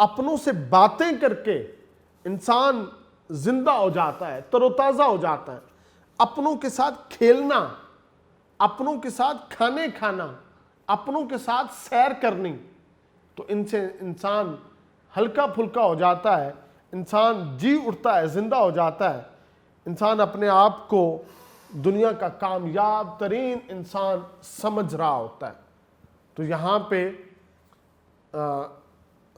اپنوں سے باتیں کر کے انسان زندہ ہو جاتا ہے، تر و تازہ ہو جاتا ہے۔ اپنوں کے ساتھ کھیلنا، اپنوں کے ساتھ کھانے کھانا، اپنوں کے ساتھ سیر کرنی، تو ان سے انسان ہلکا پھلکا ہو جاتا ہے، انسان جی اٹھتا ہے، زندہ ہو جاتا ہے، انسان اپنے آپ کو دنیا کا کامیاب ترین انسان سمجھ رہا ہوتا ہے۔ تو یہاں پہ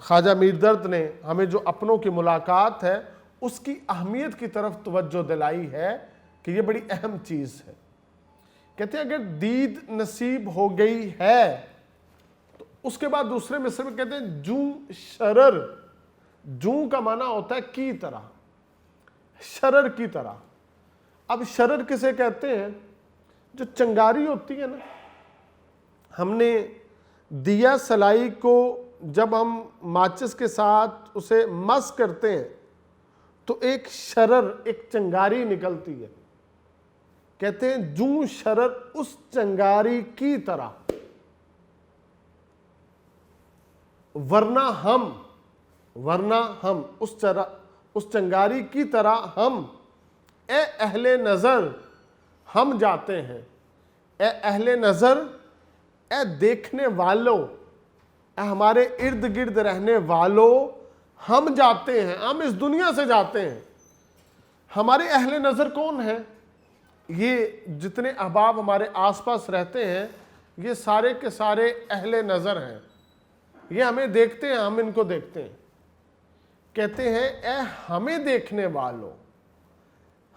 خواجہ میر درد نے ہمیں جو اپنوں کی ملاقات ہے اس کی اہمیت کی طرف توجہ دلائی ہے کہ یہ بڑی اہم چیز ہے۔ کہتے ہیں اگر دید نصیب ہو گئی ہے تو اس کے بعد دوسرے مصرع میں کہتے ہیں جوں شرر، جوں کا معنی ہوتا ہے کی طرح، شرر کی طرح۔ اب شرر کسے کہتے ہیں؟ جو چنگاری ہوتی ہے نا، ہم نے دیا سلائی کو جب ہم ماچس کے ساتھ اسے مس کرتے ہیں تو ایک شرر، ایک چنگاری نکلتی ہے۔ کہتے ہیں جوں شرر اس چنگاری کی طرح، ورنہ ہم اس چنگاری کی طرح ہم، اے اہل نظر ہم جاتے ہیں، اے اہل نظر، اے دیکھنے والوں، اے ہمارے ارد گرد رہنے والوں، ہم جاتے ہیں، ہم اس دنیا سے جاتے ہیں۔ ہمارے اہل نظر کون ہیں؟ یہ جتنے احباب ہمارے آس پاس رہتے ہیں یہ سارے کے سارے اہل نظر ہیں، یہ ہمیں دیکھتے ہیں، ہم ان کو دیکھتے ہیں۔ کہتے ہیں اے ہمیں دیکھنے والوں،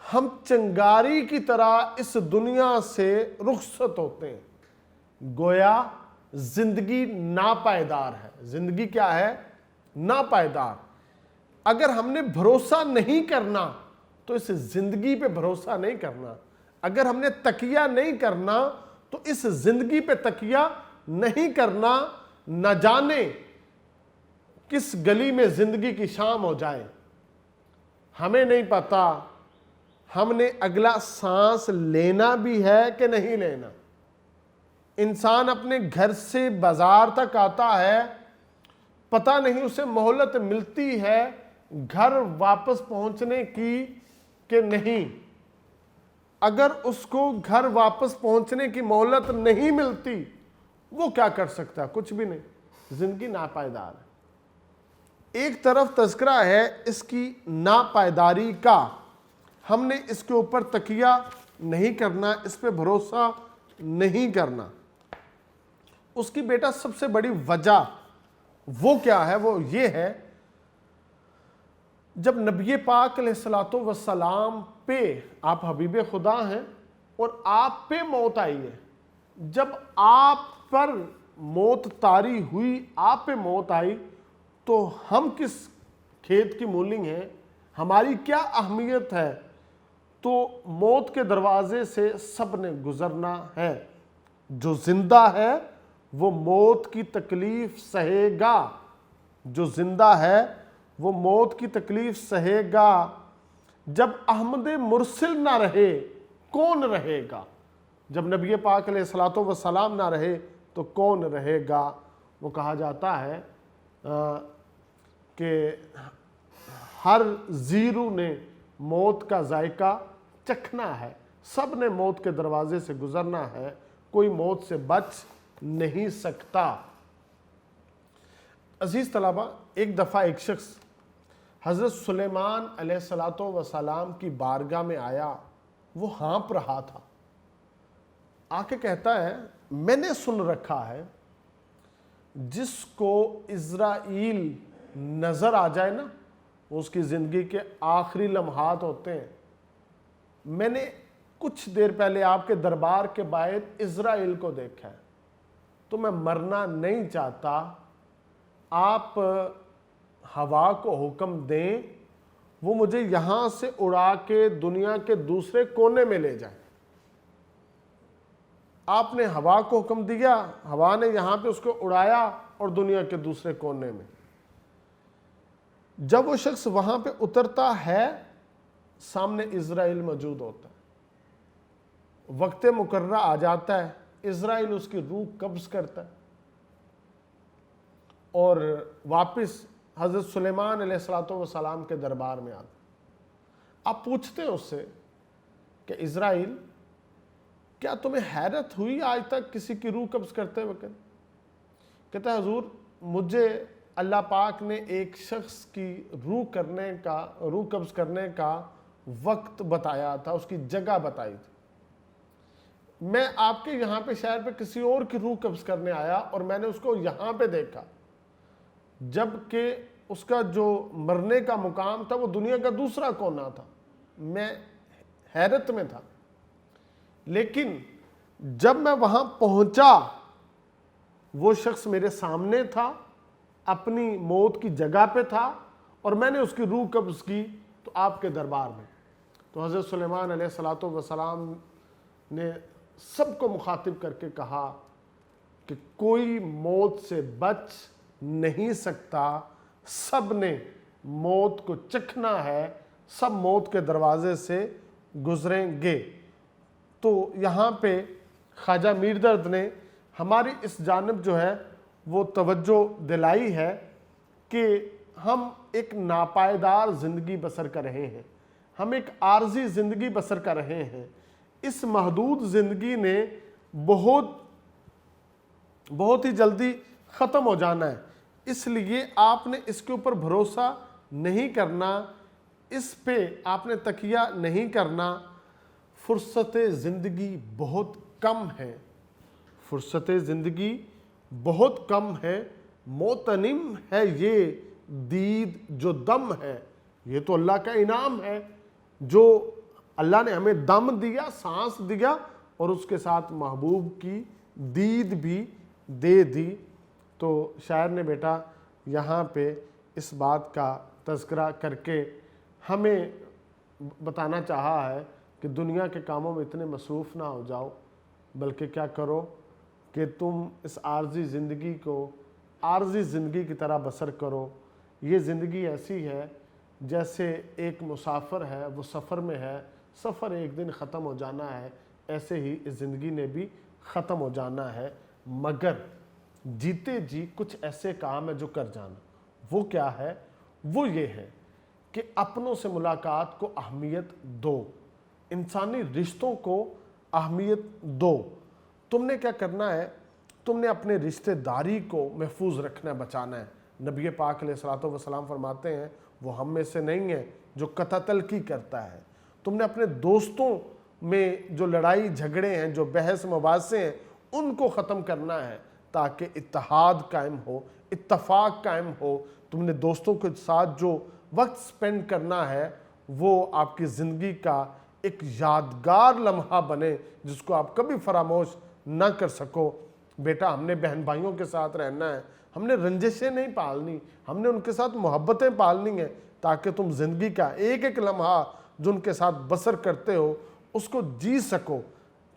ہم چنگاری کی طرح اس دنیا سے رخصت ہوتے ہیں۔ گویا زندگی ناپائیدار ہے۔ زندگی کیا ہے؟ ناپائیدار۔ اگر ہم نے بھروسہ نہیں کرنا تو اس زندگی پہ بھروسہ نہیں کرنا، اگر ہم نے تکیہ نہیں کرنا تو اس زندگی پہ تکیہ نہیں کرنا۔ نہ جانے کس گلی میں زندگی کی شام ہو جائے، ہمیں نہیں پتا ہم نے اگلا سانس لینا بھی ہے کہ نہیں لینا۔ انسان اپنے گھر سے بازار تک آتا ہے، پتہ نہیں اسے مہلت ملتی ہے گھر واپس پہنچنے کی کہ نہیں۔ اگر اس کو گھر واپس پہنچنے کی مہلت نہیں ملتی وہ کیا کر سکتا ہے؟ کچھ بھی نہیں۔ زندگی ناپائیدار ہے۔ ایک طرف تذکرہ ہے اس کی ناپائیداری کا، ہم نے اس کے اوپر تکیہ نہیں کرنا، اس پہ بھروسہ نہیں کرنا۔ اس کی بیٹا سب سے بڑی وجہ وہ کیا ہے؟ وہ یہ ہے جب نبی پاک علیہ الصلوۃ والسلام پہ، آپ حبیب خدا ہیں اور آپ پہ موت آئی ہے، جب آپ پر موت طاری ہوئی، آپ پہ موت آئی، تو ہم کس کھیت کی مولنگ ہیں؟ ہماری کیا اہمیت ہے؟ تو موت کے دروازے سے سب نے گزرنا ہے۔ جو زندہ ہے وہ موت کی تکلیف سہے گا، جو زندہ ہے وہ موت کی تکلیف سہے گا۔ جب احمد مرسل نہ رہے کون رہے گا؟ جب نبی پاک علیہ الصلوۃ والسلام نہ رہے تو کون رہے گا؟ وہ کہا جاتا ہے کہ ہر زیرو نے موت کا ذائقہ چکھنا ہے، سب نے موت کے دروازے سے گزرنا ہے، کوئی موت سے بچ نہیں سکتا۔ عزیز طلبہ، ایک دفعہ ایک شخص حضرت سلیمان علیہ الصلوۃ والسلام کی بارگاہ میں آیا، وہ ہانپ رہا تھا، آ کے کہتا ہے میں نے سن رکھا ہے جس کو عزرائیل نظر آ جائے نا، اس کی زندگی کے آخری لمحات ہوتے ہیں۔ میں نے کچھ دیر پہلے آپ کے دربار کے باہر عزرائیل کو دیکھا ہے، تو میں مرنا نہیں چاہتا، آپ ہوا کو حکم دیں وہ مجھے یہاں سے اڑا کے دنیا کے دوسرے کونے میں لے جائے۔ آپ نے ہوا کو حکم دیا، ہوا نے یہاں پہ اس کو اڑایا اور دنیا کے دوسرے کونے میں۔ جب وہ شخص وہاں پہ اترتا ہے سامنے عزرائیل موجود ہوتا ہے، وقت مقررہ آ جاتا ہے، عزرائیل اس کی روح قبض کرتا ہے اور واپس حضرت سلیمان علیہ السلام کے دربار میں آتا. آپ پوچھتے ہیں اس سے کہ اسرائیل کیا تمہیں حیرت ہوئی آج تک کسی کی روح قبض کرتے وقت؟ کہتا ہے حضور مجھے اللہ پاک نے ایک شخص کی روح قبض کرنے کا وقت بتایا تھا، اس کی جگہ بتائی تھی. میں آپ کے یہاں پہ شہر پہ کسی اور کی روح قبض کرنے آیا اور میں نے اس کو یہاں پہ دیکھا، جبکہ اس کا جو مرنے کا مقام تھا وہ دنیا کا دوسرا کونا تھا. میں حیرت میں تھا، لیکن جب میں وہاں پہنچا وہ شخص میرے سامنے تھا، اپنی موت کی جگہ پہ تھا، اور میں نے اس کی روح قبض کی تو آپ کے دربار میں. تو حضرت سلیمان علیہ السلام نے سب کو مخاطب کر کے کہا کہ کوئی موت سے بچ نہیں سکتا، سب نے موت کو چکھنا ہے، سب موت کے دروازے سے گزریں گے. تو یہاں پہ خواجہ میر درد نے ہماری اس جانب جو ہے وہ توجہ دلائی ہے کہ ہم ایک ناپائیدار زندگی بسر کر رہے ہیں، ہم ایک عارضی زندگی بسر کر رہے ہیں. اس محدود زندگی نے بہت ہی جلدی ختم ہو جانا ہے، اس لیے آپ نے اس کے اوپر بھروسہ نہیں کرنا، اس پہ آپ نے تکیہ نہیں کرنا. فرصت زندگی بہت کم ہے، فرصت زندگی بہت کم ہے. موتنم ہے یہ دید جو دم ہے، یہ تو اللہ کا انعام ہے جو اللہ نے ہمیں دم دیا، سانس دیا، اور اس کے ساتھ محبوب کی دید بھی دے دی. تو شاعر نے بیٹا یہاں پہ اس بات کا تذکرہ کر کے ہمیں بتانا چاہا ہے کہ دنیا کے کاموں میں اتنے مصروف نہ ہو جاؤ، بلکہ کیا کرو کہ تم اس عارضی زندگی کو عارضی زندگی کی طرح بسر کرو. یہ زندگی ایسی ہے جیسے ایک مسافر ہے، وہ سفر میں ہے، سفر ایک دن ختم ہو جانا ہے، ایسے ہی اس زندگی نے بھی ختم ہو جانا ہے. مگر جیتے جی کچھ ایسے کام ہے جو کر جانا. وہ کیا ہے؟ وہ یہ ہے کہ اپنوں سے ملاقات کو اہمیت دو، انسانی رشتوں کو اہمیت دو. تم نے کیا کرنا ہے؟ تم نے اپنے رشتہ داری کو محفوظ رکھنا، بچانا ہے. نبی پاک علیہ السلام فرماتے ہیں وہ ہم میں سے نہیں ہے جو قطع تلقی کرتا ہے. تم نے اپنے دوستوں میں جو لڑائی جھگڑے ہیں، جو بحث مباحثے ہیں، ان کو ختم کرنا ہے تاکہ اتحاد قائم ہو، اتفاق قائم ہو. تم نے دوستوں کے ساتھ جو وقت سپینڈ کرنا ہے وہ آپ کی زندگی کا ایک یادگار لمحہ بنے جس کو آپ کبھی فراموش نہ کر سکو. بیٹا ہم نے بہن بھائیوں کے ساتھ رہنا ہے، ہم نے رنجشیں نہیں پالنی، ہم نے ان کے ساتھ محبتیں پالنی ہیں تاکہ تم زندگی کا ایک ایک لمحہ جو ان کے ساتھ بسر کرتے ہو اس کو جی سکو.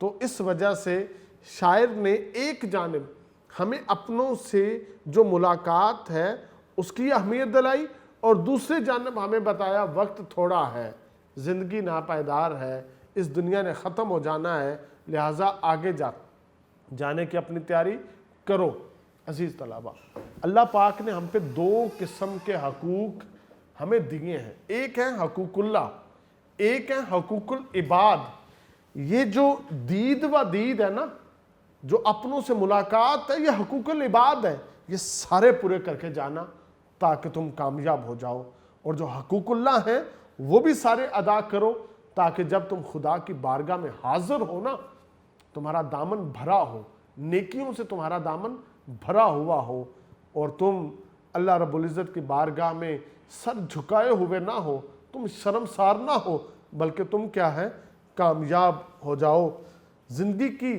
تو اس وجہ سے شاعر نے ایک جانب ہمیں اپنوں سے جو ملاقات ہے اس کی اہمیت دلائی، اور دوسری جانب ہمیں بتایا وقت تھوڑا ہے، زندگی ناپائیدار ہے، اس دنیا نے ختم ہو جانا ہے، لہٰذا آگے جانے کی اپنی تیاری کرو. عزیز طلبہ، اللہ پاک نے ہم پہ دو قسم کے حقوق ہمیں دیے ہیں. ایک ہے حقوق اللہ، ایک ہے حقوق العباد. یہ جو دید و دید ہے نا، جو اپنوں سے ملاقات ہے، یہ حقوق العباد ہے. یہ سارے پورے کر کے جانا تاکہ تم کامیاب ہو جاؤ. اور جو حقوق اللہ ہیں وہ بھی سارے ادا کرو تاکہ جب تم خدا کی بارگاہ میں حاضر ہو نا، تمہارا دامن بھرا ہو، نیکیوں سے تمہارا دامن بھرا ہوا ہو، اور تم اللہ رب العزت کی بارگاہ میں سر جھکائے ہوئے نہ ہو، تم شرمسار نہ ہو، بلکہ تم کیا ہے؟ کامیاب ہو جاؤ. زندگی کی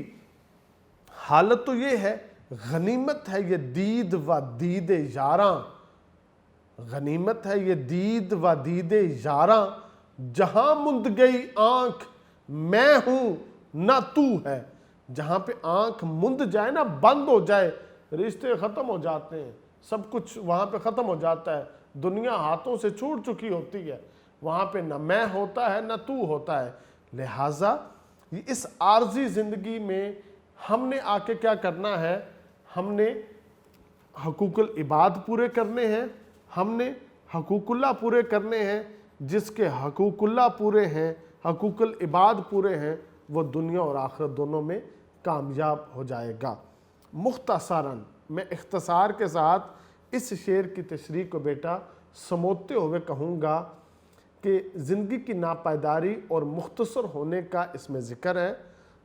حالت تو یہ ہے، غنیمت ہے یہ دید و دید یاراں، غنیمت ہے یہ دید و دید یاراں، جہاں مند گئی آنکھ میں ہوں نہ تو ہے. جہاں پہ آنکھ مند جائے نا، بند ہو جائے، رشتے ختم ہو جاتے ہیں، سب کچھ وہاں پہ ختم ہو جاتا ہے، دنیا ہاتھوں سے چھوٹ چکی ہوتی ہے، وہاں پہ نہ میں ہوتا ہے نہ تو ہوتا ہے. لہٰذا اس عارضی زندگی میں ہم نے آ کے کیا کرنا ہے؟ ہم نے حقوق العباد پورے کرنے ہیں، ہم نے حقوق اللہ پورے کرنے ہیں. جس کے حقوق اللہ پورے ہیں, حقوق العباد پورے ہیں, وہ دنیا اور آخرت دونوں میں کامیاب ہو جائے گا. مختصراً میں اختصار کے ساتھ اس شعر کی تشریح کو بیٹا سموتے ہوئے کہوں گا کہ زندگی کی ناپائیداری اور مختصر ہونے کا اس میں ذکر ہے.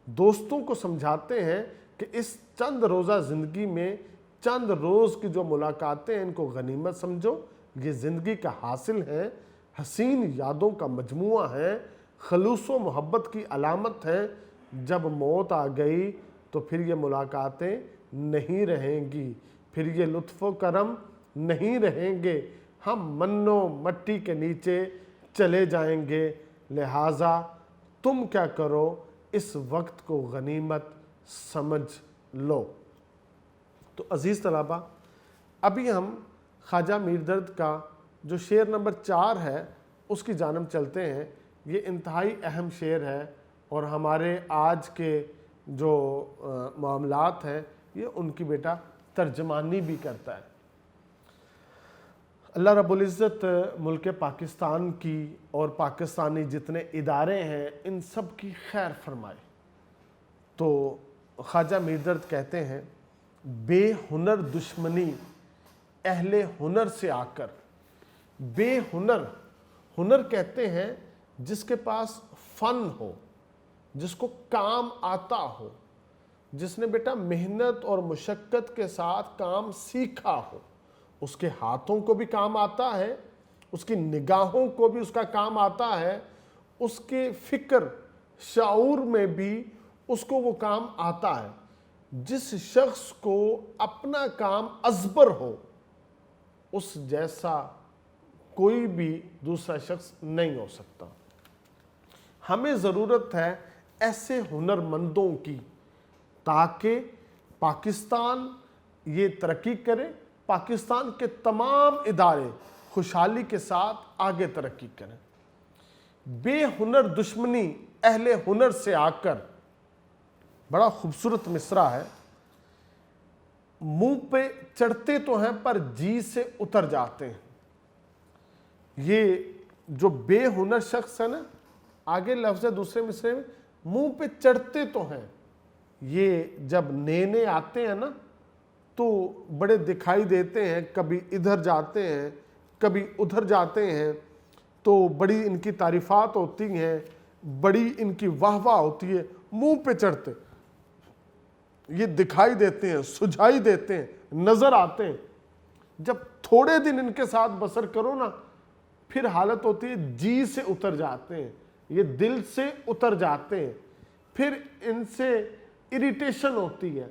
دوستوں کو سمجھاتے ہیں کہ اس چند روزہ زندگی میں چند روز کی جو ملاقاتیں ہیں ان کو غنیمت سمجھو. یہ زندگی کا حاصل ہے, حسین یادوں کا مجموعہ ہے, خلوص و محبت کی علامت ہے. جب موت آ گئی تو پھر یہ ملاقاتیں نہیں رہیں گی, پھر یہ لطف و کرم نہیں رہیں گے, ہم من و مٹی کے نیچے چلے جائیں گے. لہٰذا تم کیا کرو, اس وقت کو غنیمت سمجھ لو. تو عزیز طلبہ, ابھی ہم خواجہ میردرد کا جو شعر نمبر 4 ہے اس کی جانب چلتے ہیں. یہ انتہائی اہم شعر ہے اور ہمارے آج کے جو معاملات ہیں یہ ان کی بیٹا ترجمانی بھی کرتا ہے. اللہ رب العزت ملک پاکستان کی اور پاکستانی جتنے ادارے ہیں ان سب کی خیر فرمائے. تو خواجہ میردرد کہتے ہیں, بے ہنر دشمنی اہل ہنر سے آ کر. بے ہنر, ہنر کہتے ہیں جس کے پاس فن ہو, جس کو کام آتا ہو, جس نے بیٹا محنت اور مشقت کے ساتھ کام سیکھا ہو. اس کے ہاتھوں کو بھی کام آتا ہے, اس کی نگاہوں کو بھی اس کا کام آتا ہے, اس کے فکر شعور میں بھی اس کو وہ کام آتا ہے. جس شخص کو اپنا کام ازبر ہو اس جیسا کوئی بھی دوسرا شخص نہیں ہو سکتا. ہمیں ضرورت ہے ایسے ہنرمندوں کی تاکہ پاکستان یہ ترقی کرے, پاکستان کے تمام ادارے خوشحالی کے ساتھ آگے ترقی کریں. بے ہنر دشمنی اہل ہنر سے آ کر, بڑا خوبصورت مصرع ہے. منہ پہ چڑھتے تو ہیں پر جی سے اتر جاتے ہیں. یہ جو بے ہنر شخص ہے نا, آگے لفظ ہے دوسرے مصرے میں, منہ پہ چڑھتے تو ہیں, یہ جب نینے آتے ہیں نا تو بڑے دکھائی دیتے ہیں, کبھی ادھر جاتے ہیں کبھی ادھر جاتے ہیں, تو بڑی ان کی تعریفات ہوتی ہیں, بڑی ان کی واہ واہ ہوتی ہے. منہ پہ چڑھتے یہ دکھائی دیتے ہیں, سجھائی دیتے ہیں, نظر آتے ہیں. جب تھوڑے دن ان کے ساتھ بسر کرو نا پھر حالت ہوتی ہے جی سے اتر جاتے ہیں, یہ دل سے اتر جاتے ہیں, پھر ان سے اریٹیشن ہوتی ہے,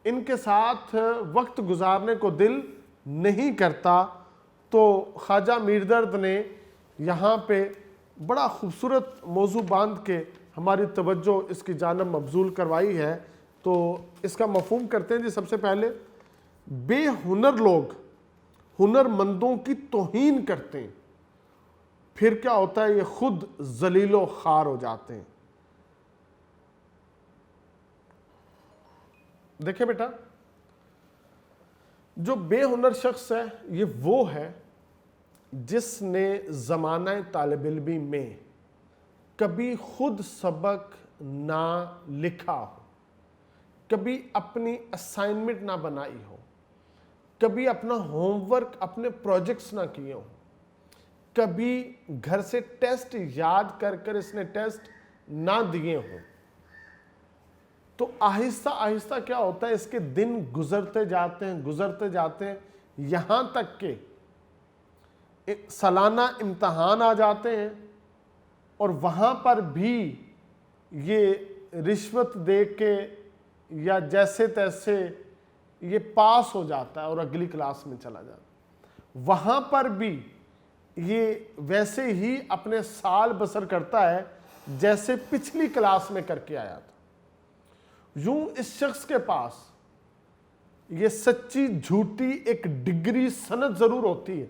ان کے ساتھ وقت گزارنے کو دل نہیں کرتا. تو خواجہ میردرد نے یہاں پہ بڑا خوبصورت موضوع باندھ کے ہماری توجہ اس کی جانب مبذول کروائی ہے. تو اس کا مفہوم کرتے ہیں جی. سب سے پہلے بے ہنر لوگ ہنرمندوں کی توہین کرتے ہیں, پھر کیا ہوتا ہے, یہ خود ذلیل و خوار ہو جاتے ہیں. دیکھیں بیٹا, جو بے ہنر شخص ہے یہ وہ ہے جس نے زمانہ طالب علمی میں کبھی خود سبق نہ لکھا ہو, کبھی اپنی اسائنمنٹ نہ بنائی ہو, کبھی اپنا ہوم ورک اپنے پروجیکٹس نہ کیے ہوں, کبھی گھر سے ٹیسٹ یاد کر کر اس نے ٹیسٹ نہ دیے ہوں. تو آہستہ آہستہ کیا ہوتا ہے, اس کے دن گزرتے جاتے ہیں یہاں تک کہ سالانہ امتحان آ جاتے ہیں اور وہاں پر بھی یہ رشوت دے کے یا جیسے تیسے یہ پاس ہو جاتا ہے اور اگلی کلاس میں چلا جاتا ہے. وہاں پر بھی یہ ویسے ہی اپنے سال بسر کرتا ہے جیسے پچھلی کلاس میں کر کے آیا تھا. یوں اس شخص کے پاس یہ سچی جھوٹی ایک ڈگری سند ضرور ہوتی ہے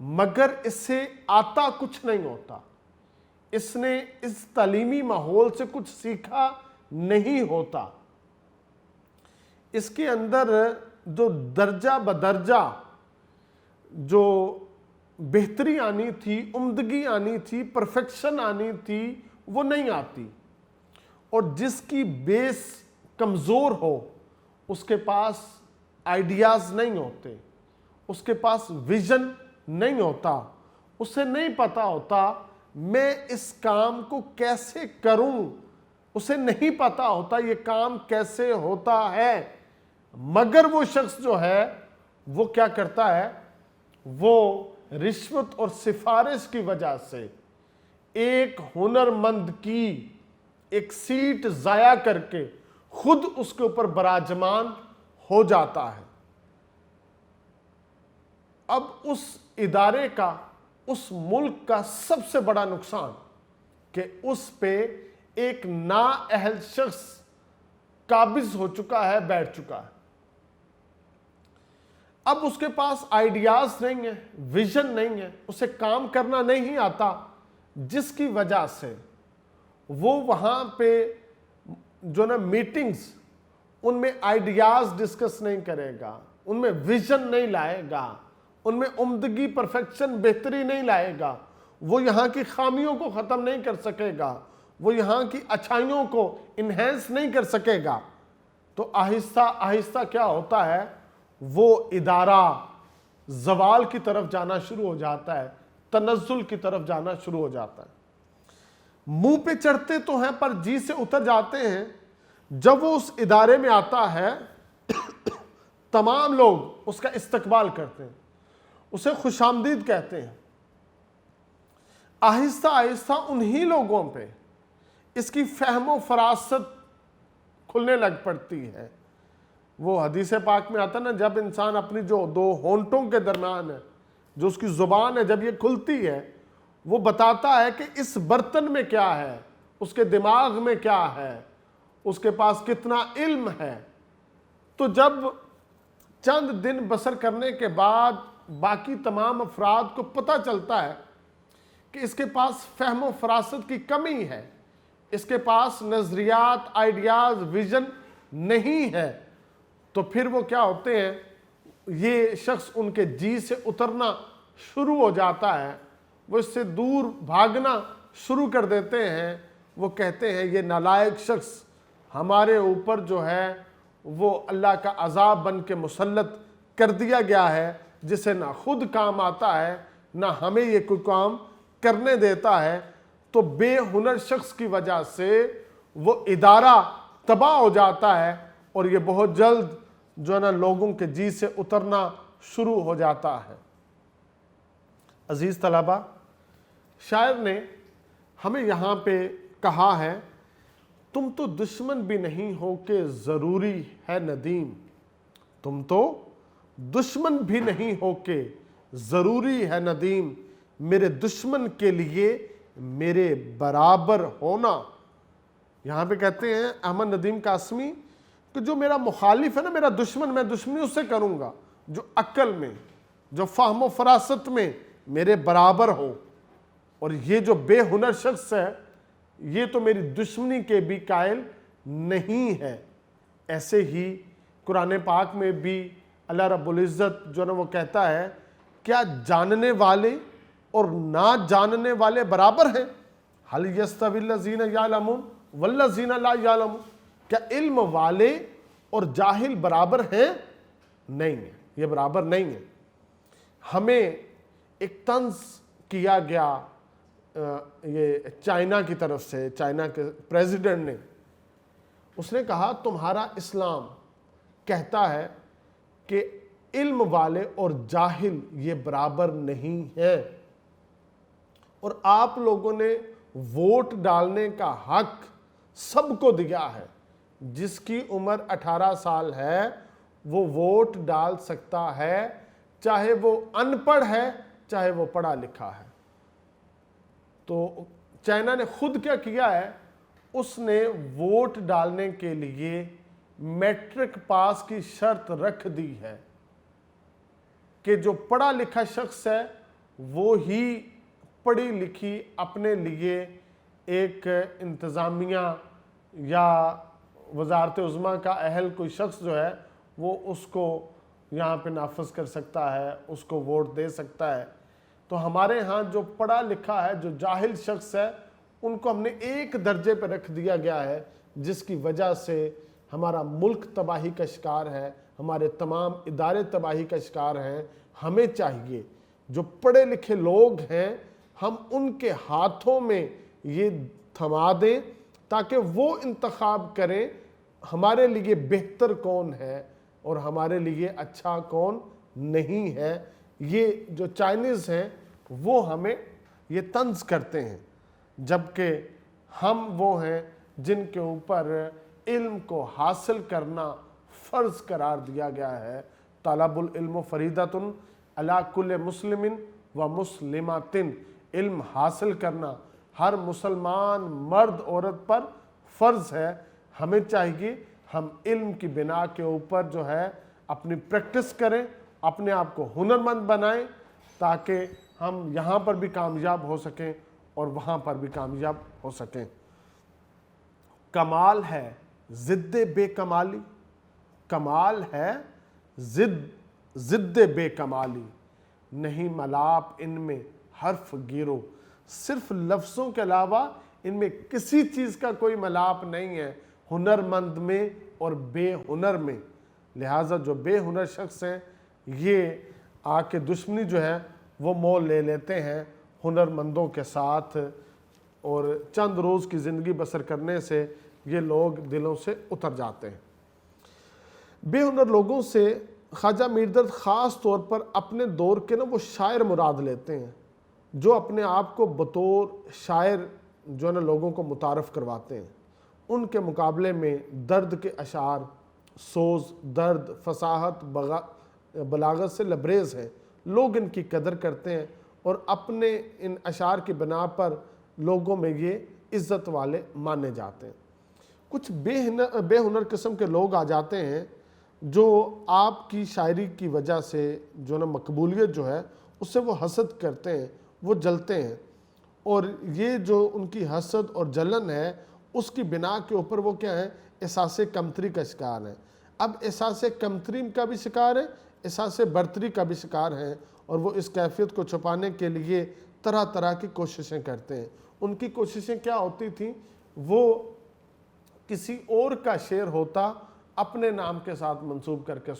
مگر اس سے آتا کچھ نہیں ہوتا. اس نے اس تعلیمی ماحول سے کچھ سیکھا نہیں ہوتا. اس کے اندر جو درجہ بدرجہ جو بہتری آنی تھی، عمدگی آنی تھی، پرفیکشن آنی تھی، وہ نہیں آتی. اور جس کی بیس کمزور ہو اس کے پاس آئیڈیاز نہیں ہوتے، اس کے پاس ویژن نہیں ہوتا، اسے نہیں پتا ہوتا میں اس کام کو کیسے کروں، اسے نہیں پتا ہوتا یہ کام کیسے ہوتا ہے. مگر وہ شخص جو ہے وہ کیا کرتا ہے، وہ رشوت اور سفارش کی وجہ سے ایک ہنرمند کی ایک سیٹ ضائع کر کے خود اس کے اوپر براجمان ہو جاتا ہے. اب اس ادارے کا، اس ملک کا سب سے بڑا نقصان کہ اس پہ ایک نااہل شخص قابض ہو چکا ہے، بیٹھ چکا ہے. اب اس کے پاس آئیڈیاز نہیں ہیں، ویژن نہیں ہے، اسے کام کرنا نہیں آتا، جس کی وجہ سے وہ وہاں پہ جو نا میٹنگز، ان میں آئیڈیاز ڈسکس نہیں کرے گا، ان میں ویژن نہیں لائے گا، ان میں عمدگی، پرفیکشن، بہتری نہیں لائے گا، وہ یہاں کی خامیوں کو ختم نہیں کر سکے گا، وہ یہاں کی اچھائیوں کو انہینس نہیں کر سکے گا. تو آہستہ آہستہ کیا ہوتا ہے، وہ ادارہ زوال کی طرف جانا شروع ہو جاتا ہے، تنزل کی طرف جانا شروع ہو جاتا ہے. منہ پہ چڑھتے تو ہیں پر جی سے اتر جاتے ہیں. جب وہ اس ادارے میں آتا ہے تمام لوگ اس کا استقبال کرتے ہیں، اسے خوش آمدید کہتے ہیں. آہستہ آہستہ انہی لوگوں پہ اس کی فہم و فراست کھلنے لگ پڑتی ہے. وہ حدیث پاک میں آتا نا، جب انسان اپنی جو دو ہونٹوں کے درمیان ہے، جو اس کی زبان ہے، جب یہ کھلتی ہے، وہ بتاتا ہے کہ اس برتن میں کیا ہے، اس کے دماغ میں کیا ہے، اس کے پاس کتنا علم ہے. تو جب چند دن بسر کرنے کے بعد باقی تمام افراد کو پتہ چلتا ہے کہ اس کے پاس فہم و فراست کی کمی ہے، اس کے پاس نظریات، آئیڈیاز، ویژن نہیں ہے، تو پھر وہ کیا ہوتے ہیں، یہ شخص ان کے جی سے اترنا شروع ہو جاتا ہے، وہ اس سے دور بھاگنا شروع کر دیتے ہیں. وہ کہتے ہیں یہ نالائق شخص ہمارے اوپر جو ہے وہ اللہ کا عذاب بن کے مسلط کر دیا گیا ہے، جسے نہ خود کام آتا ہے نہ ہمیں یہ کوئی کام کرنے دیتا ہے. تو بے ہنر شخص کی وجہ سے وہ ادارہ تباہ ہو جاتا ہے اور یہ بہت جلد جو ہے نا لوگوں کے جی سے اترنا شروع ہو جاتا ہے. عزیز طلبہ، شاعر نے ہمیں یہاں پہ کہا ہے، تم تو دشمن بھی نہیں ہو کہ ضروری ہے ندیم. تم تو دشمن بھی نہیں ہو کہ ضروری ہے ندیم، میرے دشمن کے لیے میرے برابر ہونا. یہاں پہ کہتے ہیں احمد ندیم قاسمی کہ جو میرا مخالف ہے نا، میرا دشمن، میں دشمنی اس سے کروں گا جو عقل میں، جو فہم و فراست میں میرے برابر ہو. اور یہ جو بے ہنر شخص ہے یہ تو میری دشمنی کے بھی قائل نہیں ہے. ایسے ہی قرآن پاک میں بھی اللہ رب العزت جو نا وہ کہتا ہے، کیا جاننے والے اور نہ جاننے والے برابر ہیں؟ هل يستوي الذين يعلمون والذين لا يعلمون. کیا علم والے اور جاہل برابر ہیں؟ نہیں ہیں، یہ برابر نہیں ہیں. ہمیں ایک طنز کیا گیا یہ چائنا کی طرف سے، چائنا کے پریزیڈنٹ نے، اس نے کہا تمہارا اسلام کہتا ہے کہ علم والے اور جاہل یہ برابر نہیں ہیں، اور آپ لوگوں نے ووٹ ڈالنے کا حق سب کو دیا ہے. جس کی عمر 18 سال ہے وہ ووٹ ڈال سکتا ہے، چاہے وہ ان پڑھ ہے چاہے وہ پڑھا لکھا ہے. تو چائنا نے خود کیا کیا ہے، اس نے ووٹ ڈالنے کے لیے میٹرک پاس کی شرط رکھ دی ہے کہ جو پڑھا لکھا شخص ہے وہ ہی پڑھی لکھی اپنے لیے ایک انتظامیہ یا وزارت عظمیٰ کا اہل کوئی شخص جو ہے وہ اس کو یہاں پہ نافذ کر سکتا ہے، اس کو ووٹ دے سکتا ہے۔ تو ہمارے ہاں جو پڑھا لکھا ہے، جو جاہل شخص ہے، ان کو ہم نے ایک درجے پہ رکھ دیا گیا ہے، جس کی وجہ سے ہمارا ملک تباہی کا شکار ہے، ہمارے تمام ادارے تباہی کا شکار ہیں۔ ہمیں چاہیے جو پڑھے لکھے لوگ ہیں ہم ان کے ہاتھوں میں یہ تھما دیں تاکہ وہ انتخاب کریں ہمارے لیے بہتر کون ہے اور ہمارے لیے اچھا کون نہیں ہے۔ یہ جو چائنیز ہیں وہ ہمیں یہ طنز کرتے ہیں، جبکہ ہم وہ ہیں جن کے اوپر علم کو حاصل کرنا فرض قرار دیا گیا ہے۔ طلب العلم فریضۃ علی کل مسلم و مسلمۃ، علم حاصل کرنا ہر مسلمان مرد عورت پر فرض ہے۔ ہمیں چاہیے ہم علم کی بنا کے اوپر جو ہے اپنی پریکٹس کریں، اپنے آپ کو ہنرمند بنائیں تاکہ ہم یہاں پر بھی کامیاب ہو سکیں اور وہاں پر بھی کامیاب ہو سکیں۔ کمال ہے ضد بے کمالی، کمال ہے ضد بے کمالی، نہیں ملاپ ان میں حرف گیرو، صرف لفظوں کے علاوہ ان میں کسی چیز کا کوئی ملاپ نہیں ہے، ہنرمند میں اور بے ہنر میں۔ لہٰذا جو بے ہنر شخص ہیں یہ آ کے دشمنی جو ہے وہ مول لے لیتے ہیں ہنرمندوں کے ساتھ، اور چند روز کی زندگی بسر کرنے سے یہ لوگ دلوں سے اتر جاتے ہیں۔ بے ہنر لوگوں سے خواجہ میردرد خاص طور پر اپنے دور کے وہ شاعر مراد لیتے ہیں جو اپنے آپ کو بطور شاعر جو لوگوں کو متعارف کرواتے ہیں۔ ان کے مقابلے میں درد کے اشعار سوز، درد، فصاحت، بلاغت سے لبریز ہیں، لوگ ان کی قدر کرتے ہیں اور اپنے ان اشعار کی بنا پر لوگوں میں یہ عزت والے مانے جاتے ہیں۔ کچھ بے ہنر قسم کے لوگ آ جاتے ہیں جو آپ کی شاعری کی وجہ سے جو مقبولیت جو ہے اس سے وہ حسد کرتے ہیں، وہ جلتے ہیں، اور یہ جو ان کی حسد اور جلن ہے اس کی بنا کے اوپر وہ کیا ہے، احساس کمتری کا شکار ہیں۔ اب احساس کمتری کا بھی شکار ہے، احساس برتری کا بھی شکار ہیں، اور وہ اس کیفیت کو چھپانے کے لیے طرح طرح کی کوششیں کرتے ہیں۔ ان کی کوششیں کیا ہوتی تھیں؟ وہ کسی اور کا شعر ہوتا اپنے نام کے ساتھ منسوب کر کے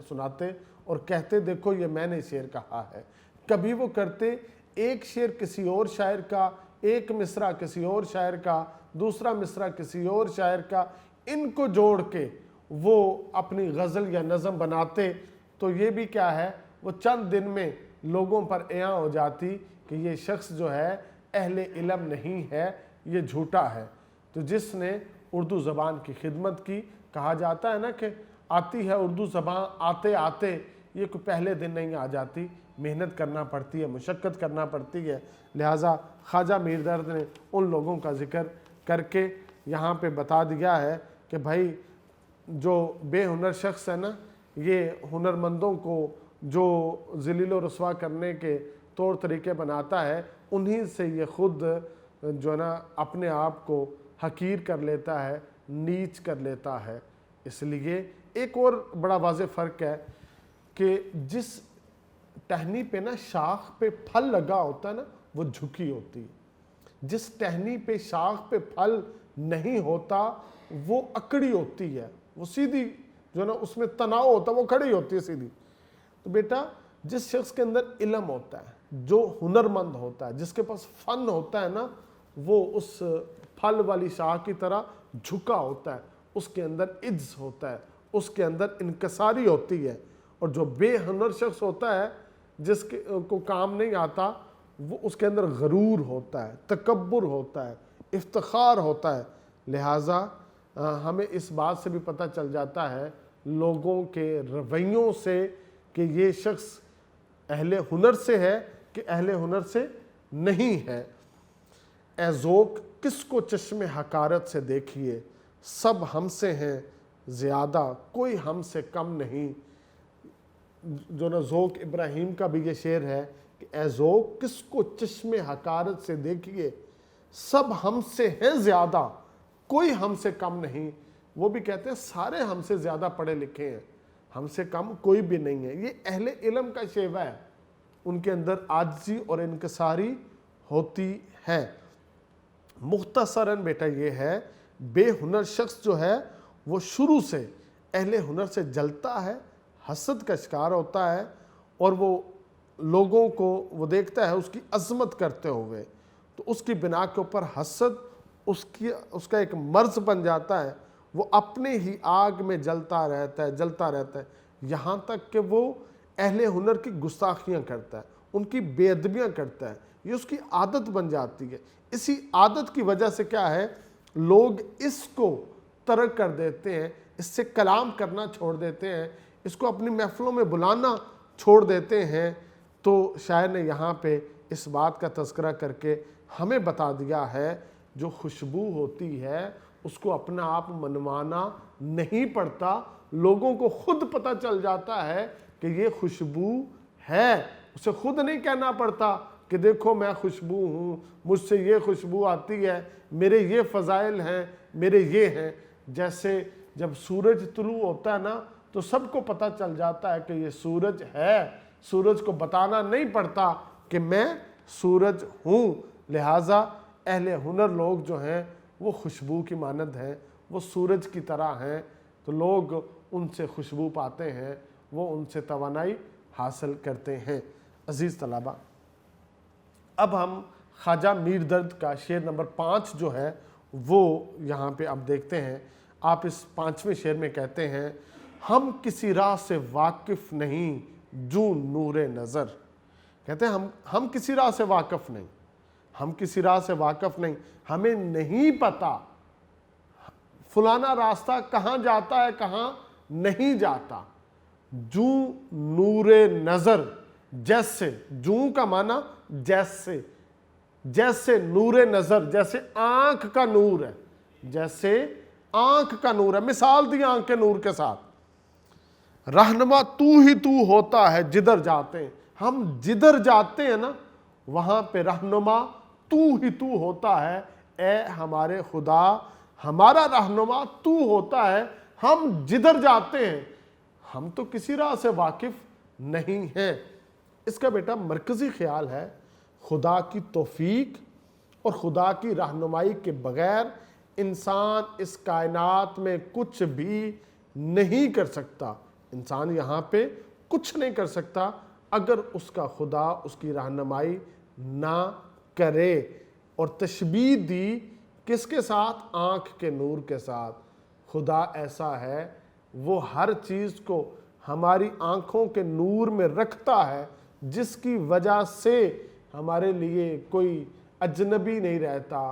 سناتے اور کہتے دیکھو یہ میں نے شعر کہا ہے۔ کبھی وہ کرتے ایک شعر کسی اور شاعر کا، ایک مصرع کسی اور شاعر کا، دوسرا مصرع کسی اور شاعر کا، ان کو جوڑ کے وہ اپنی غزل یا نظم بناتے، تو یہ بھی کیا ہے، وہ چند دن میں لوگوں پر عیاں ہو جاتی کہ یہ شخص جو ہے اہل علم نہیں ہے، یہ جھوٹا ہے۔ تو جس نے اردو زبان کی خدمت کی، کہا جاتا ہے نا کہ آتی ہے اردو زبان آتے آتے، یہ کوئی پہلے دن نہیں آ جاتی، محنت کرنا پڑتی ہے، مشقت کرنا پڑتی ہے۔ لہٰذا خواجہ میردرد نے ان لوگوں کا ذکر کر کے یہاں پہ بتا دیا ہے کہ بھائی جو بے ہنر شخص ہے نا، یہ ہنرمندوں کو جو ذلیل و رسوا کرنے کے طور طریقے بناتا ہے، انہی سے یہ خود جو ہے نا اپنے آپ کو حقیر کر لیتا ہے، نیچ کر لیتا ہے۔ اس لیے ایک اور بڑا واضح فرق ہے کہ جس ٹہنی پہ نا شاخ پہ پھل لگا ہوتا ہے نا وہ جھکی ہوتی ہے، جس ٹہنی پہ شاخ پہ پھل نہیں ہوتا وہ اکڑی ہوتی ہے، وہ سیدھی جو ہے نا اس میں تناؤ ہوتا ہے، وہ کھڑی ہوتی ہے سیدھی۔ تو بیٹا جس شخص کے اندر علم ہوتا ہے، جو ہنرمند ہوتا ہے، جس کے پاس فن ہوتا ہے نا، وہ اس پھل والی شاخ کی طرح جھکا ہوتا ہے، اس کے اندر عجز ہوتا ہے، اس کے اندر انکساری ہوتی ہے۔ اور جو بے ہنر شخص ہوتا ہے، جس کو کام نہیں آتا، وہ اس کے اندر غرور ہوتا ہے، تکبر ہوتا ہے، افتخار ہوتا ہے۔ لہٰذا ہمیں اس بات سے بھی پتہ چل جاتا ہے لوگوں کے رویوں سے کہ یہ شخص اہل ہنر سے ہے کہ اہل ہنر سے نہیں ہے۔ اے ذوق کس کو چشم حقارت سے دیکھیے، سب ہم سے ہیں زیادہ کوئی ہم سے کم نہیں۔ جو نا ذوق ابراہیم کا بھی یہ شعر ہے کہ اے ذوق کس کو چشم حقارت سے دیکھیے، سب ہم سے ہیں زیادہ کوئی ہم سے کم نہیں۔ وہ بھی کہتے ہیں سارے ہم سے زیادہ پڑھے لکھے ہیں، ہم سے کم کوئی بھی نہیں ہے۔ یہ اہل علم کا شیوہ ہے، ان کے اندر عاجزی اور انکساری ہوتی ہے۔ مختصراً بیٹا یہ ہے، بے ہنر شخص جو ہے وہ شروع سے اہل ہنر سے جلتا ہے، حسد کا شکار ہوتا ہے، اور وہ لوگوں کو وہ دیکھتا ہے اس کی عظمت کرتے ہوئے، تو اس کی بنا کے اوپر حسد اس کا ایک مرض بن جاتا ہے۔ وہ اپنے ہی آگ میں جلتا رہتا ہے یہاں تک کہ وہ اہل ہنر کی گستاخیاں کرتا ہے، ان کی بے ادبیاں کرتا ہے، یہ اس کی عادت بن جاتی ہے۔ اسی عادت کی وجہ سے کیا ہے، لوگ اس کو ترک کر دیتے ہیں، اس سے کلام کرنا چھوڑ دیتے ہیں، اس کو اپنی محفلوں میں بلانا چھوڑ دیتے ہیں۔ تو شاعر نے یہاں پہ اس بات کا تذکرہ کر کے ہمیں بتا دیا ہے، جو خوشبو ہوتی ہے اس کو اپنا آپ منوانا نہیں پڑتا، لوگوں کو خود پتہ چل جاتا ہے کہ یہ خوشبو ہے، اسے خود نہیں کہنا پڑتا کہ دیکھو میں خوشبو ہوں، مجھ سے یہ خوشبو آتی ہے، میرے یہ فضائل ہیں، میرے یہ ہیں۔ جیسے جب سورج طلوع ہوتا ہے نا تو سب کو پتہ چل جاتا ہے کہ یہ سورج ہے، سورج کو بتانا نہیں پڑتا کہ میں سورج ہوں۔ لہٰذا اہل ہنر لوگ جو ہیں وہ خوشبو کی مانند ہیں، وہ سورج کی طرح ہیں، تو لوگ ان سے خوشبو پاتے ہیں، وہ ان سے توانائی حاصل کرتے ہیں۔ عزیز طلبہ، اب ہم خواجہ میر درد کا شعر نمبر 5 جو ہے وہ یہاں پہ اب دیکھتے ہیں۔ آپ اس 5ویں شعر میں کہتے ہیں، ہم کسی راہ سے واقف نہیں جو نور نظر۔ کہتے ہیں ہم کسی راہ سے واقف نہیں، ہم کسی راہ سے واقف نہیں، ہمیں نہیں پتا فلانا راستہ کہاں جاتا ہے کہاں نہیں جاتا۔ جو نور نظر، جیسے، جو کا معنی جیسے، جیسے نور نظر، جیسے آنکھ کا نور ہے، جیسے آنکھ کا نور ہے، مثال دی آنکھ کے نور کے ساتھ۔ رہنما تو ہی تو ہوتا ہے جدھر جاتے ہیں، ہم جدھر جاتے ہیں نا وہاں پہ رہنما تو ہی تو ہوتا ہے، اے ہمارے خدا ہمارا رہنما تو ہوتا ہے، ہم جدھر جاتے ہیں ہم تو کسی راہ سے واقف نہیں ہیں۔ اس کا بیٹا مرکزی خیال ہے، خدا کی توفیق اور خدا کی رہنمائی کے بغیر انسان اس کائنات میں کچھ بھی نہیں کر سکتا۔ انسان یہاں پہ کچھ نہیں کر سکتا اگر اس کا خدا اس کی رہنمائی نہ کرے۔ اور تشبیہ دی کس کے ساتھ؟ آنکھ کے نور کے ساتھ۔ خدا ایسا ہے، وہ ہر چیز کو ہماری آنکھوں کے نور میں رکھتا ہے، جس کی وجہ سے ہمارے لیے کوئی اجنبی نہیں رہتا،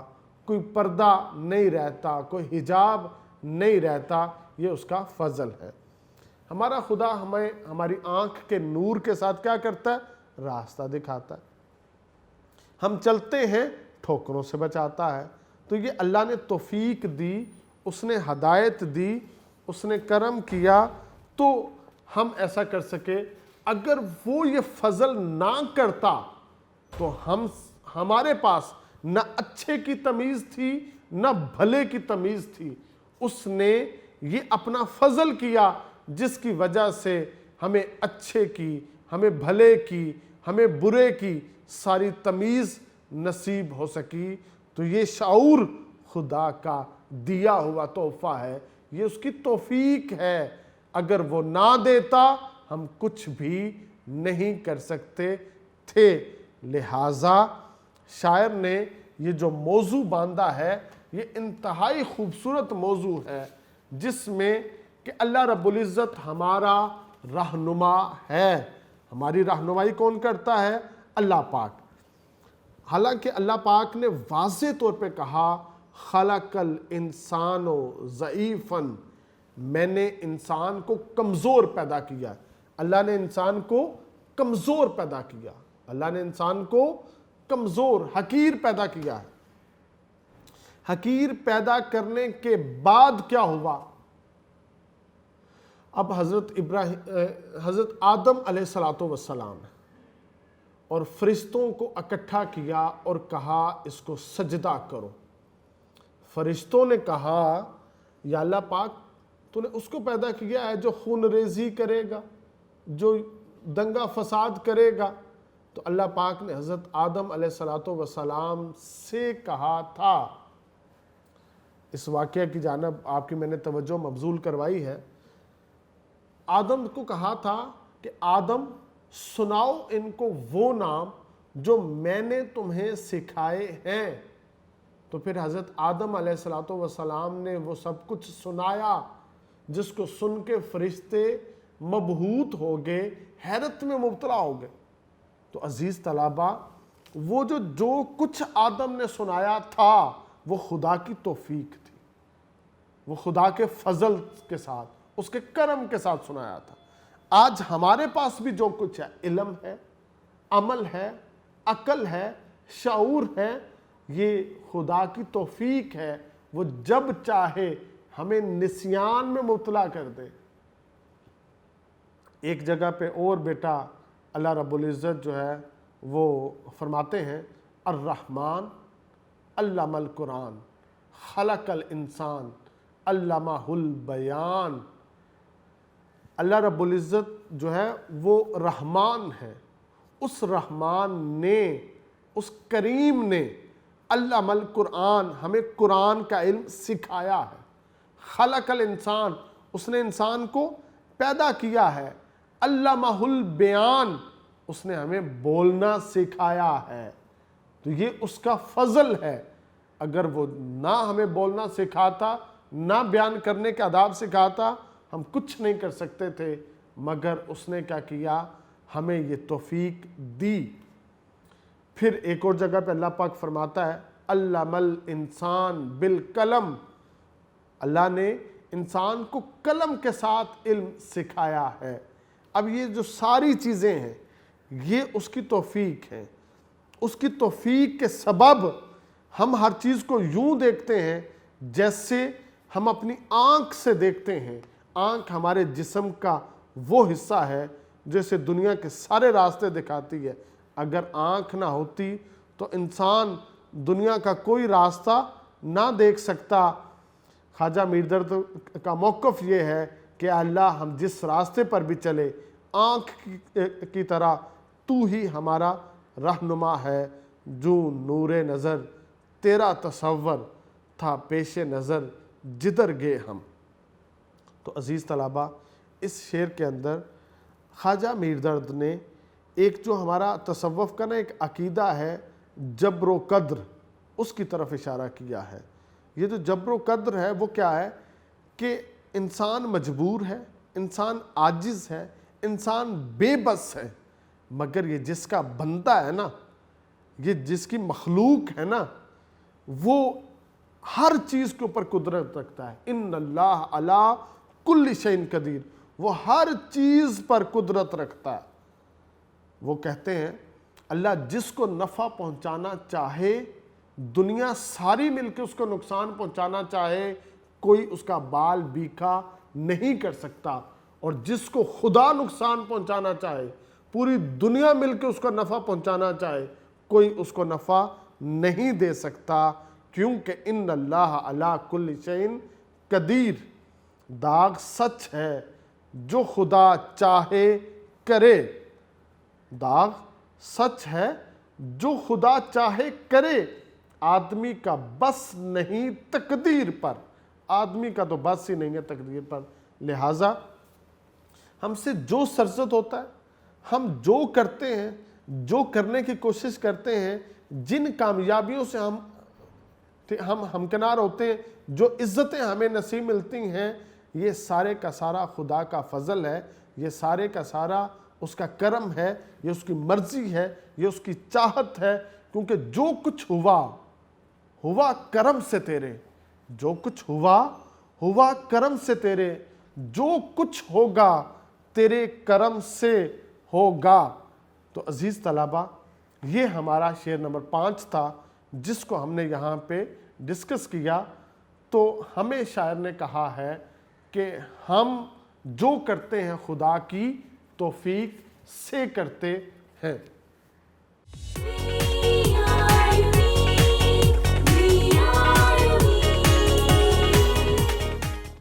کوئی پردہ نہیں رہتا، کوئی حجاب نہیں رہتا، یہ اس کا فضل ہے۔ ہمارا خدا ہمیں ہماری آنکھ کے نور کے ساتھ کیا کرتا ہے؟ راستہ دکھاتا ہے، ہم چلتے ہیں ٹھوکروں سے بچاتا ہے۔ تو یہ اللہ نے توفیق دی، اس نے ہدایت دی، اس نے کرم کیا تو ہم ایسا کر سکے۔ اگر وہ یہ فضل نہ کرتا تو ہمارے پاس نہ اچھے کی تمیز تھی نہ بھلے کی تمیز تھی۔ اس نے یہ اپنا فضل کیا جس کی وجہ سے ہمیں اچھے کی، ہمیں بھلے کی، ہمیں برے کی ساری تمیز نصیب ہو سکی۔ تو یہ شعور خدا کا دیا ہوا تحفہ ہے، یہ اس کی توفیق ہے۔ اگر وہ نہ دیتا ہم کچھ بھی نہیں کر سکتے تھے۔ لہٰذا شاعر نے یہ جو موضوع باندھا ہے یہ انتہائی خوبصورت موضوع ہے، جس میں کہ اللہ رب العزت ہمارا رہنما ہے۔ ہماری رہنمائی کون کرتا ہے؟ اللہ پاک۔ حالانکہ اللہ پاک نے واضح طور پہ کہا، خلق الانسان ضعیفا، میں نے انسان کو کمزور پیدا کیا۔ اللہ نے انسان کو کمزور پیدا کیا، اللہ نے انسان کو کمزور، حقیر پیدا کیا ہے۔ حقیر پیدا کرنے کے بعد کیا ہوا؟ اب حضرت آدم علیہ السلام اور فرشتوں کو اکٹھا کیا اور کہا اس کو سجدہ کرو۔ فرشتوں نے کہا یا اللہ پاک تو نے اس کو پیدا کیا ہے جو خون ریزی کرے گا, جو دنگا فساد کرے گا. تو اللہ پاک نے حضرت آدم علیہ السلام سے کہا تھا, اس واقعہ کی جانب آپ کی میں نے توجہ مبذول کروائی ہے. آدم کو کہا تھا کہ آدم سناؤ ان کو وہ نام جو میں نے تمہیں سکھائے ہیں. تو پھر حضرت آدم علیہ السلام نے وہ سب کچھ سنایا, جس کو سن کے فرشتے مبہوت ہو گئے, حیرت میں مبتلا ہو گئے. تو عزیز طلبہ, وہ جو کچھ آدم نے سنایا تھا وہ خدا کی توفیق تھی, وہ خدا کے فضل کے ساتھ, اس کے کرم کے ساتھ سنایا تھا. آج ہمارے پاس بھی جو کچھ ہے, علم ہے, عمل ہے, عقل ہے, شعور ہے, یہ خدا کی توفیق ہے. وہ جب چاہے ہمیں نسیان میں مبتلا کر دے. ایک جگہ پہ اور بیٹا اللہ رب العزت جو ہے وہ فرماتے ہیں, الرحمن علم القرآن خلق الانسان علمہ البیان. اللہ رب العزت جو ہے وہ رحمان ہے, اس رحمان نے, اس کریم نے علم القرآن, ہمیں قرآن کا علم سکھایا ہے. خلق الانسان, اس نے انسان کو پیدا کیا ہے. علمہ البیان, اس نے ہمیں بولنا سکھایا ہے. تو یہ اس کا فضل ہے. اگر وہ نہ ہمیں بولنا سکھاتا, نہ بیان کرنے کے آداب سکھاتا, ہم کچھ نہیں کر سکتے تھے. مگر اس نے کیا کیا, ہمیں یہ توفیق دی. پھر ایک اور جگہ پہ اللہ پاک فرماتا ہے, علم الانسان بالقلم, اللہ نے انسان کو قلم کے ساتھ علم سکھایا ہے. اب یہ جو ساری چیزیں ہیں یہ اس کی توفیق ہے. اس کی توفیق کے سبب ہم ہر چیز کو یوں دیکھتے ہیں جیسے ہم اپنی آنکھ سے دیکھتے ہیں. آنکھ ہمارے جسم کا وہ حصہ ہے جیسے دنیا کے سارے راستے دکھاتی ہے. اگر آنکھ نہ ہوتی تو انسان دنیا کا کوئی راستہ نہ دیکھ سکتا. خواجہ میردرد کا موقف یہ ہے کہ اللہ ہم جس راستے پر بھی چلے, آنکھ کی طرح تو ہی ہمارا رہنما ہے. جو نور نظر تیرا تصور تھا پیش نظر جدھر گئے ہم. تو عزیز طلبہ, اس شعر کے اندر خواجہ میردرد نے ایک جو ہمارا تصوف کا نا ایک عقیدہ ہے جبر و قدر, اس کی طرف اشارہ کیا ہے. یہ جو جبر و قدر ہے وہ کیا ہے کہ انسان مجبور ہے, انسان عاجز ہے, انسان بے بس ہے. مگر یہ جس کا بندہ ہے نا, یہ جس کی مخلوق ہے نا, وہ ہر چیز کے اوپر قدرت رکھتا ہے. ان اللہ علی کل شیء قدیر, وہ ہر چیز پر قدرت رکھتا ہے. وہ کہتے ہیں اللہ جس کو نفع پہنچانا چاہے, دنیا ساری مل کے اس کو نقصان پہنچانا چاہے, کوئی اس کا بال بیکھا نہیں کر سکتا. اور جس کو خدا نقصان پہنچانا چاہے, پوری دنیا مل کے اس کو نفع پہنچانا چاہے, کوئی اس کو نفع نہیں دے سکتا. کیونکہ ان اللہ علی کل شیء قدیر, داغ سچ ہے جو خدا چاہے کرے. داغ سچ ہے جو خدا چاہے کرے. آدمی کا بس نہیں تقدیر پر, آدمی کا تو بس ہی نہیں ہے تقدیر پر. لہٰذا ہم سے جو سرزد ہوتا ہے, ہم جو کرتے ہیں, جو کرنے کی کوشش کرتے ہیں, جن کامیابیوں سے ہم ہمکنار ہوتے ہیں, جو عزتیں ہمیں نصیب ملتی ہیں, یہ سارے کا سارا خدا کا فضل ہے. یہ سارے کا سارا اس کا کرم ہے, یہ اس کی مرضی ہے, یہ اس کی چاہت ہے. کیونکہ جو کچھ ہوا کرم سے تیرے, جو کچھ ہوا کرم سے تیرے, جو کچھ ہوگا تیرے کرم سے ہوگا. تو عزیز طلبہ, یہ ہمارا شعر نمبر 5 تھا جس کو ہم نے یہاں پہ ڈسکس کیا. تو ہمیں شاعر نے کہا ہے کہ ہم جو کرتے ہیں خدا کی توفیق سے کرتے ہیں.